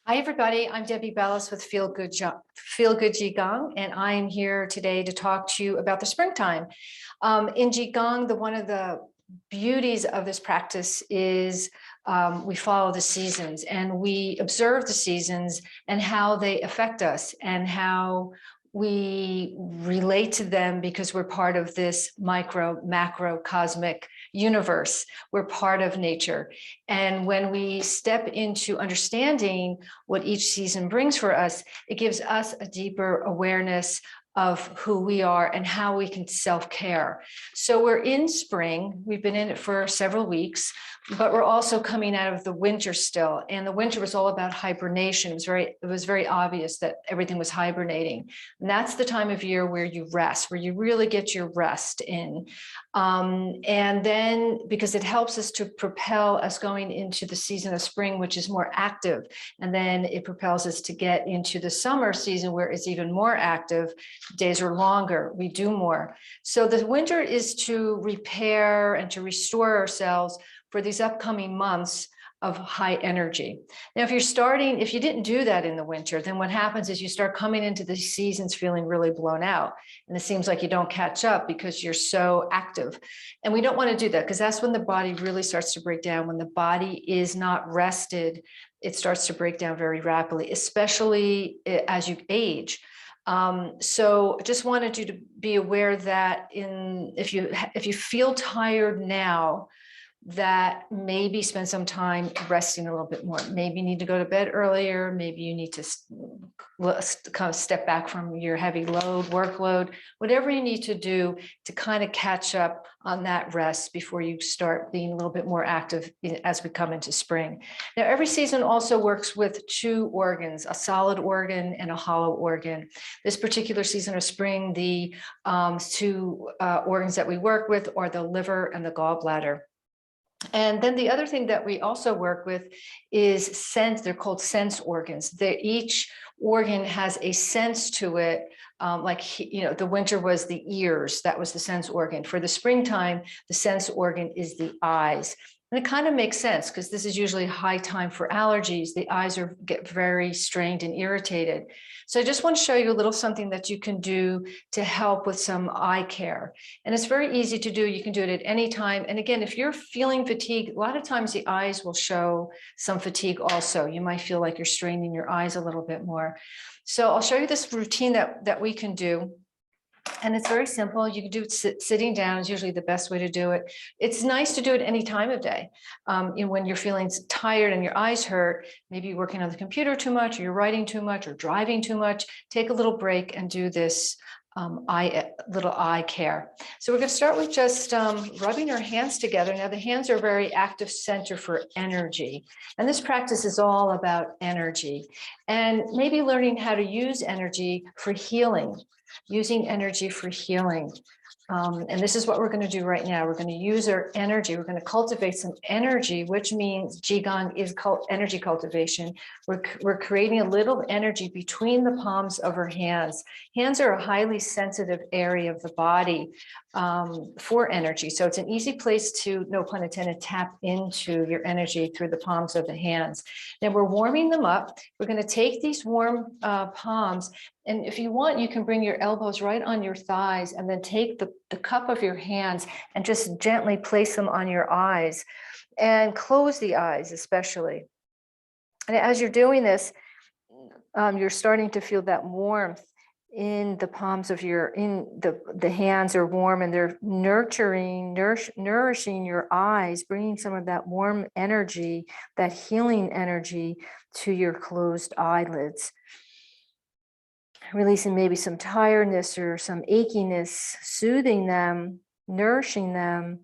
Hi, everybody. I'm Debbie Ballas with Feel Good Qigong, and I am here today to talk to you about the springtime. In Qigong, one of the beauties of this practice is we follow the seasons and we observe the seasons and how they affect us and how we relate to them because we're part of this micro, macro, cosmic universe. We're part of nature. And when we step into understanding what each season brings for us, it gives us a deeper awareness of who we are and how we can self-care. So we're in spring. We've been in it for several weeks, but we're also coming out of the winter still. And the winter was all about hibernation. It was very obvious that everything was hibernating. And that's the time of year where you rest, where you really get your rest in. And then because it helps us to propel us going into the season of spring, which is more active. And then it propels us to get into the summer season where it's even more active. Days are longer, we do more. So the winter is to repair and to restore ourselves for these upcoming months of high energy. Now, if you didn't do that in the winter, then what happens is you start coming into the seasons feeling really blown out. And it seems like you don't catch up because you're so active. And we don't want to do that because that's when the body really starts to break down. When the body is not rested, it starts to break down very rapidly, especially as you age. So just wanted you to be aware that if you feel tired now, that maybe spend some time resting a little bit more. Maybe you need to go to bed earlier. Maybe you need to kind of step back from your heavy workload, whatever you need to do to kind of catch up on that rest before you start being a little bit more active as we come into spring. Now, every season also works with two organs, a solid organ and a hollow organ. This particular season of spring, the two organs that we work with are the liver and the gallbladder. And then the other thing that we also work with is sense. They're called sense organs. Each organ has a sense to it. The winter was the ears. That was the sense organ. For the springtime, the sense organ is the eyes. And it kind of makes sense because this is usually high time for allergies. The eyes get very strained and irritated. So I just want to show you a little something that you can do to help with some eye care. And it's very easy to do. You can do it at any time. And again, if you're feeling fatigue, a lot of times the eyes will show some fatigue also. You might feel like you're straining your eyes a little bit more. So I'll show you this routine that we can do. And it's very simple. You can do it sitting down is usually the best way to do it. It's nice to do it any time of day. When you're feeling tired and your eyes hurt, maybe you're working on the computer too much, or you're writing too much, or driving too much, take a little break and do this little eye care. So we're going to start with just rubbing our hands together. Now, the hands are a very active center for energy. And this practice is all about energy and maybe learning how to use energy for healing. Using energy for healing. And this is what we're going to do right now. We're going to use our energy. We're going to cultivate some energy, which means Qigong is energy cultivation. We're creating a little energy between the palms of our hands. Hands are a highly sensitive area of the body for energy. So it's an easy place to, no pun intended, tap into your energy through the palms of the hands. Now we're warming them up. We're going to take these warm palms, and if you want, you can bring your elbows right on your thighs and then take the cup of your hands and just gently place them on your eyes and close the eyes especially. And as you're doing this, you're starting to feel that warmth in the palms of the hands are warm and they're nourishing your eyes, bringing some of that warm energy, that healing energy to your closed eyelids. Releasing maybe some tiredness or some achiness, soothing them, nourishing them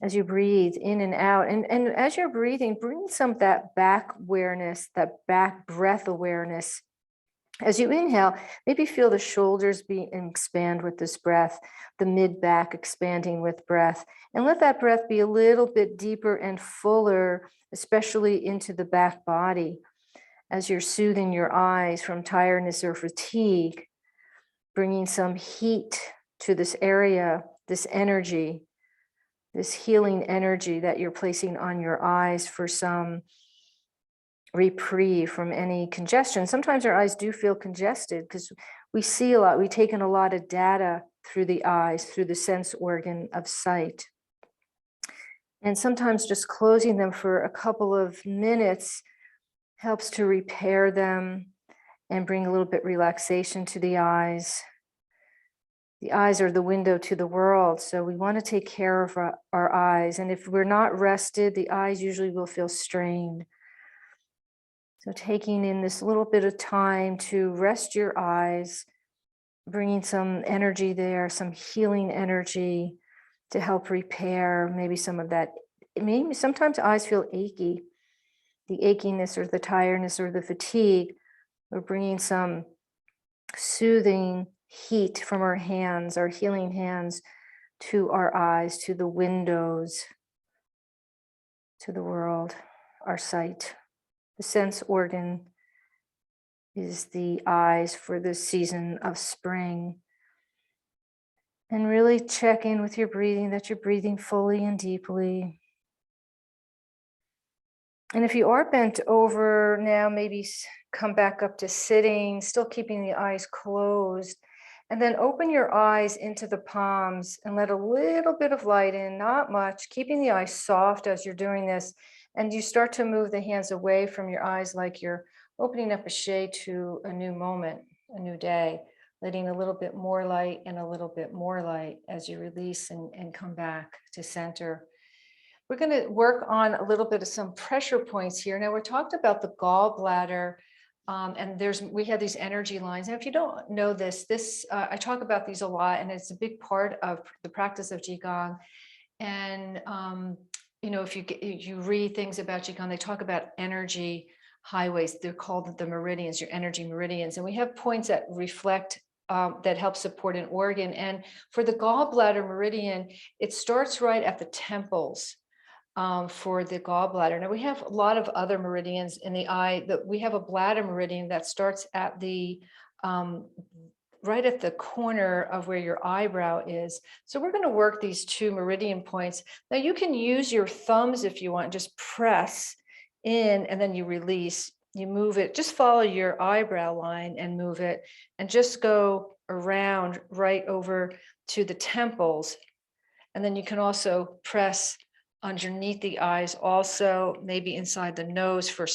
as you breathe in and out. And as you're breathing, bring some of that back awareness, that back breath awareness. As you inhale, maybe feel the shoulders expand with this breath, the mid-back expanding with breath, and let that breath be a little bit deeper and fuller, especially into the back body. As you're soothing your eyes from tiredness or fatigue, bringing some heat to this area, this energy, this healing energy that you're placing on your eyes for some reprieve from any congestion. Sometimes our eyes do feel congested because we see a lot, we take in a lot of data through the eyes, through the sense organ of sight. And sometimes just closing them for a couple of minutes helps to repair them and bring a little bit relaxation to the eyes. The eyes are the window to the world, so we want to take care of our eyes. And if we're not rested, the eyes usually will feel strained. So taking in this little bit of time to rest your eyes, bringing some energy there, some healing energy to help repair maybe some of that. Maybe sometimes eyes feel achy, the achiness or the tiredness or the fatigue. We're bringing some soothing heat from our hands, our healing hands, to our eyes, to the windows, to the world, our sight. The sense organ is the eyes for the season of spring. And really check in with your breathing, that you're breathing fully and deeply. And if you are bent over now, maybe come back up to sitting, still keeping the eyes closed. And then open your eyes into the palms and let a little bit of light in, not much, keeping the eyes soft as you're doing this. And you start to move the hands away from your eyes like you're opening up a shade to a new moment, a new day, letting a little bit more light and a little bit more light as you release and come back to center. We're going to work on a little bit of some pressure points here. Now, we talked about the gallbladder, and we have these energy lines. And if you don't know this, I talk about these a lot, and it's a big part of the practice of Qigong. And if you read things about Qigong, they talk about energy highways. They're called the meridians, your energy meridians, and we have points that reflect. That help support an organ. And for the gallbladder meridian, it starts right at the temples. For the gallbladder. Now we have a lot of other meridians in the eye. That we have a bladder meridian that starts at the right at the corner of where your eyebrow is. So we're going to work these two meridian points. Now you can use your thumbs if you want, just press in and then you release. You move it, just follow your eyebrow line and move it, and just go around right over to the temples. And then you can also press underneath the eyes, also maybe inside the nose for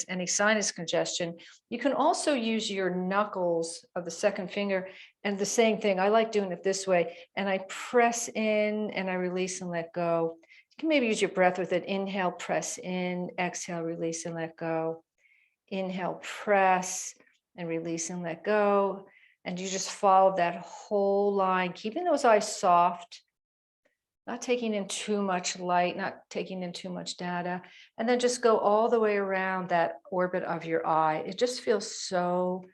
any sinus congestion. You can also use your knuckles of the second finger, and the same thing. I like doing it this way, and I press in and I release and let go. You can maybe use your breath with it. Inhale, press in, exhale, release and let go. Inhale, press and release and let go. And you just follow that whole line, keeping those eyes soft, not taking in too much light, not taking in too much data, and then just go all the way around that orbit of your eye. It just feels so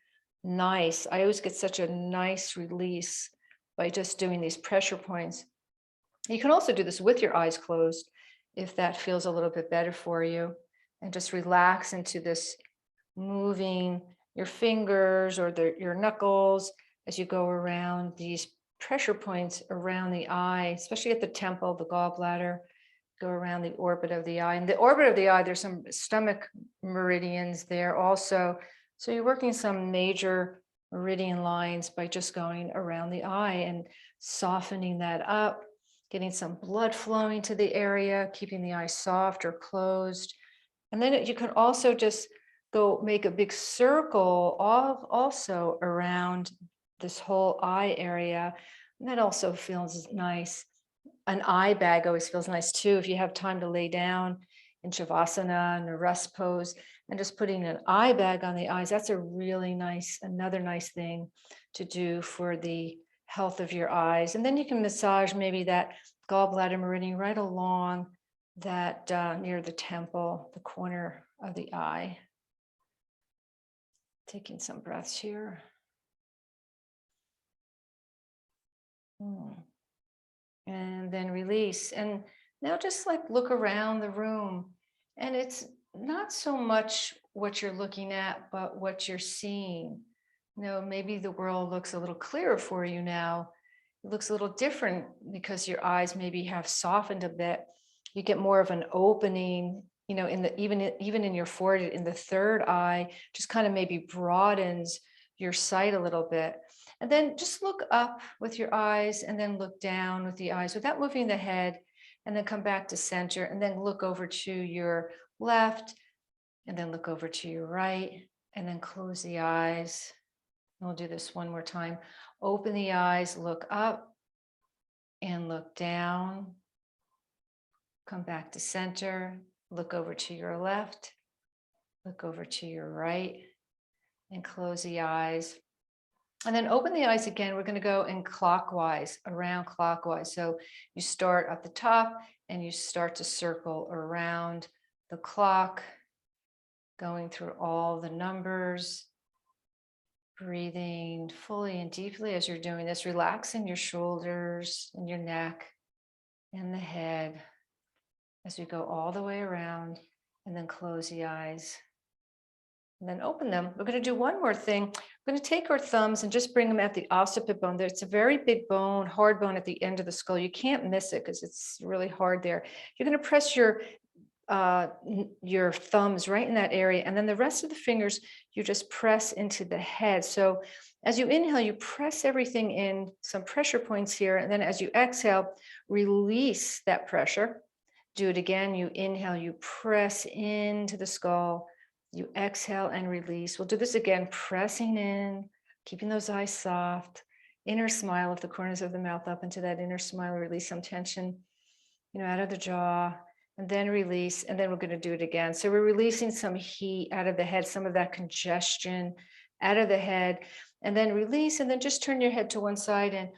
nice. I always get such a nice release by just doing these pressure points. You can also do this with your eyes closed if that feels a little bit better for you, and just relax into this, moving your fingers or your knuckles as you go around these pressure points around the eye, especially at the temple, the gallbladder, go around the orbit of the eye. And the orbit of the eye, there's some stomach meridians there also. So you're working some major meridian lines by just going around the eye and softening that up, getting some blood flowing to the area, keeping the eye soft or closed. And then you can also just go make a big circle also around this whole eye area. And that also feels nice. An eye bag always feels nice too. If you have time to lay down in Shavasana and a rest pose, and just putting an eye bag on the eyes, that's another nice thing to do for the health of your eyes. And then you can massage maybe that gallbladder meridian right along that near the temple, the corner of the eye. Taking some breaths here. And then release. And now just look around the room. And it's not so much what you're looking at, but what you're seeing. Maybe the world looks a little clearer for you now. It looks a little different because your eyes maybe have softened a bit. You get more of an opening you know, even in your forehead, in the third eye, just kind of maybe broadens your sight a little bit. And then just look up with your eyes and then look down with the eyes without moving the head, and then come back to center and then look over to your left and then look over to your right and then close the eyes. And we'll do this one more time. Open the eyes, look up and look down. Come back to center, look over to your left, look over to your right, and close the eyes. And then open the eyes again. We're going to go in clockwise, around clockwise. So you start at the top and you start to circle around the clock, going through all the numbers, breathing fully and deeply as you're doing this, relaxing your shoulders and your neck and the head as we go all the way around, and then close the eyes and then open them. We're going to do one more thing. We're going to take our thumbs and just bring them at the occiput bone. It's a very big bone, hard bone at the end of the skull. You can't miss it because it's really hard there. You're going to press your thumbs right in that area, and then the rest of the fingers you just press into the head. So as you inhale, you press everything in, some pressure points here, and then as you exhale, release that pressure. Do it again. You inhale, you press into the skull, you exhale and release. We'll do this again, pressing in, keeping those eyes soft, inner smile of the corners of the mouth up into that inner smile, release some tension, you know, out of the jaw, and then release. And then we're going to do it again. So we're releasing some heat out of the head, some of that congestion out of the head, and then release, and then just turn your head to one side and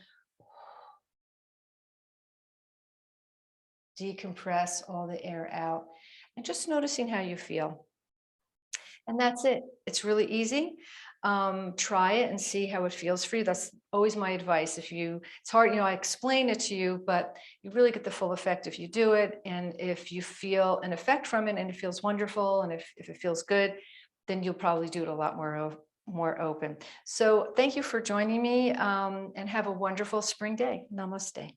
decompress all the air out, and just noticing how you feel. And that's it. It's really easy. Try it and see how it feels for you. That's always my advice. It's hard, you know, I explain it to you, but you really get the full effect if you do it. And if you feel an effect from it and it feels wonderful, and if it feels good, then you'll probably do it a lot more open. So thank you for joining me, and have a wonderful spring day. Namaste.